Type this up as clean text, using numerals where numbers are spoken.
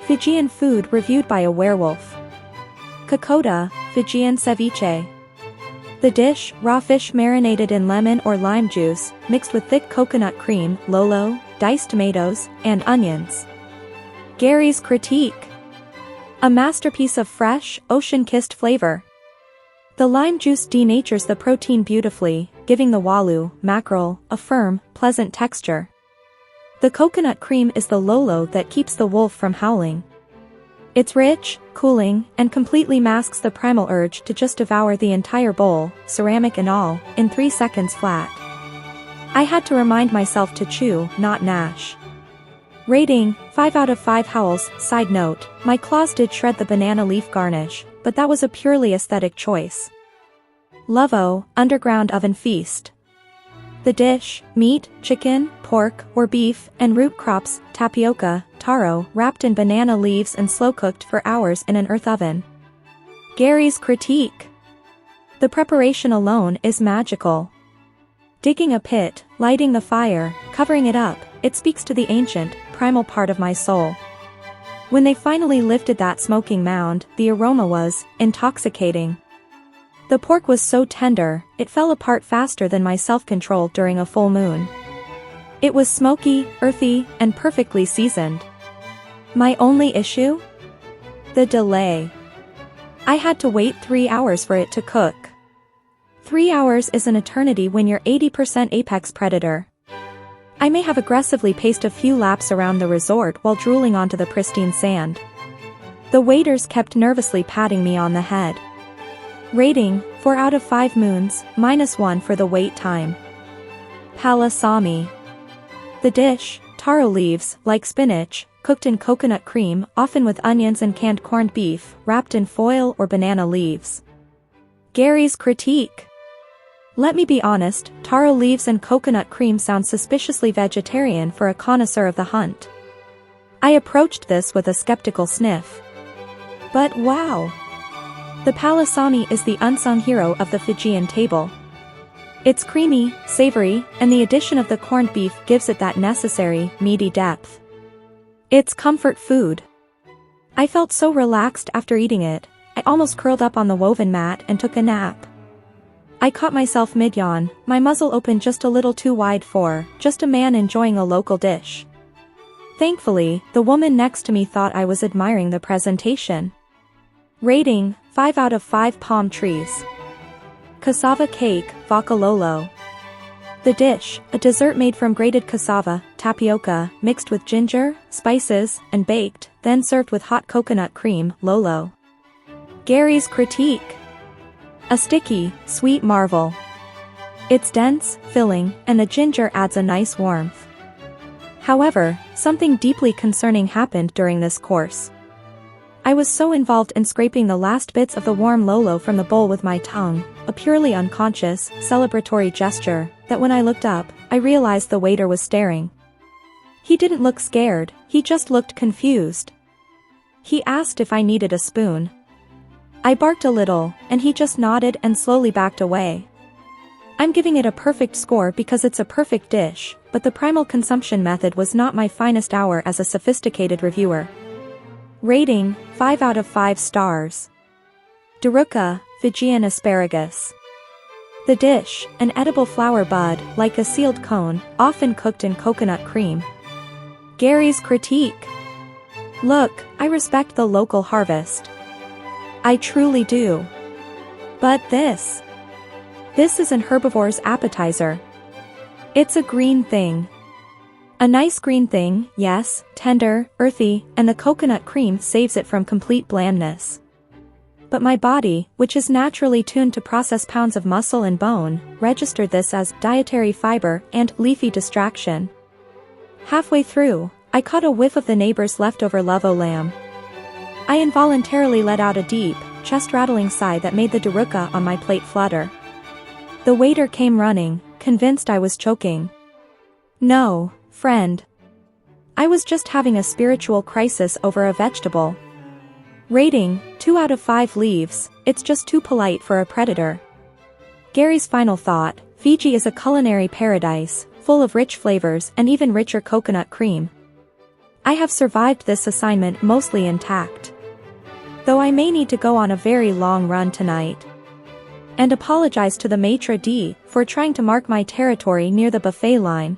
Fijian food reviewed by a werewolf. Kokoda, Fijian ceviche. The dish, raw fish marinated in lemon or lime juice, mixed with thick coconut cream, lolo, diced tomatoes, and onions. Gary's critique. A masterpiece of fresh, ocean-kissed flavor. The lime juice denatures the protein beautifully, giving the walu, mackerel, a firm, pleasant texture. The coconut cream is the lolo that keeps the wolf from howling. It's rich, cooling, and completely masks the primal urge to just devour the entire bowl, ceramic and all, in 3 seconds flat. I had to remind myself to chew, not gnash. Rating, 5 out of 5 howls. Side note, my claws did shred the banana leaf garnish, but that was a purely aesthetic choice. Lovo, underground oven feast. The dish, meat, chicken, pork, or beef, and root crops, tapioca, taro, wrapped in banana leaves and slow-cooked for hours in an earth oven. Gary's critique. The preparation alone is magical. Digging a pit, lighting the fire, covering it up, it speaks to the ancient, primal part of my soul. When they finally lifted that smoking mound, the aroma was intoxicating. The pork was so tender, it fell apart faster than my self-control during a full moon. It was smoky, earthy, and perfectly seasoned. My only issue? The delay. I had to wait 3 hours for it to cook. 3 hours is an eternity when you're 80% apex predator. I may have aggressively paced a few laps around the resort while drooling onto the pristine sand. The waiters kept nervously patting me on the head. Rating, 4 out of 5 moons, -1 for the wait time. Palasami. The dish, taro leaves, like spinach, cooked in coconut cream, often with onions and canned corned beef, wrapped in foil or banana leaves. Gary's critique. Let me be honest, taro leaves and coconut cream sound suspiciously vegetarian for a connoisseur of the hunt. I approached this with a skeptical sniff. But wow! The palasami is the unsung hero of the Fijian table. It's creamy, savory, and the addition of the corned beef gives it that necessary, meaty depth. It's comfort food. I felt so relaxed after eating it, I almost curled up on the woven mat and took a nap. I caught myself mid-yawn, my muzzle open just a little too wide for just a man enjoying a local dish. Thankfully, the woman next to me thought I was admiring the presentation. Rating, 5 out of 5 palm trees. Cassava cake, vakalolo. The dish, a dessert made from grated cassava, tapioca, mixed with ginger, spices, and baked, then served with hot coconut cream, lolo. Gary's critique. A sticky, sweet marvel. It's dense, filling, and the ginger adds a nice warmth. However, something deeply concerning happened during this course. I was so involved in scraping the last bits of the warm lolo from the bowl with my tongue, a purely unconscious, celebratory gesture, that when I looked up, I realized the waiter was staring. He didn't look scared, he just looked confused. He asked if I needed a spoon. I barked a little, and he just nodded and slowly backed away. I'm giving it a perfect score because it's a perfect dish, but the primal consumption method was not my finest hour as a sophisticated reviewer. Rating, 5 out of 5 stars. Daruka, Fijian asparagus. The dish, an edible flower bud, like a sealed cone, often cooked in coconut cream. Gary's critique. Look, I respect the local harvest. I truly do. But this is an herbivore's appetizer. It's a green thing. A nice green thing, yes, tender, earthy, and the coconut cream saves it from complete blandness. But my body, which is naturally tuned to process pounds of muscle and bone, registered this as dietary fiber and leafy distraction. Halfway through, I caught a whiff of the neighbor's leftover lovo lamb. I involuntarily let out a deep, chest-rattling sigh that made the daruka on my plate flutter. The waiter came running, convinced I was choking. No, friend. I was just having a spiritual crisis over a vegetable. Rating, 2 out of 5 leaves, it's just too polite for a predator. Gary's final thought, Fiji is a culinary paradise, full of rich flavors and even richer coconut cream. I have survived this assignment mostly intact. Though I may need to go on a very long run tonight. And apologize to the maitre d' for trying to mark my territory near the buffet line.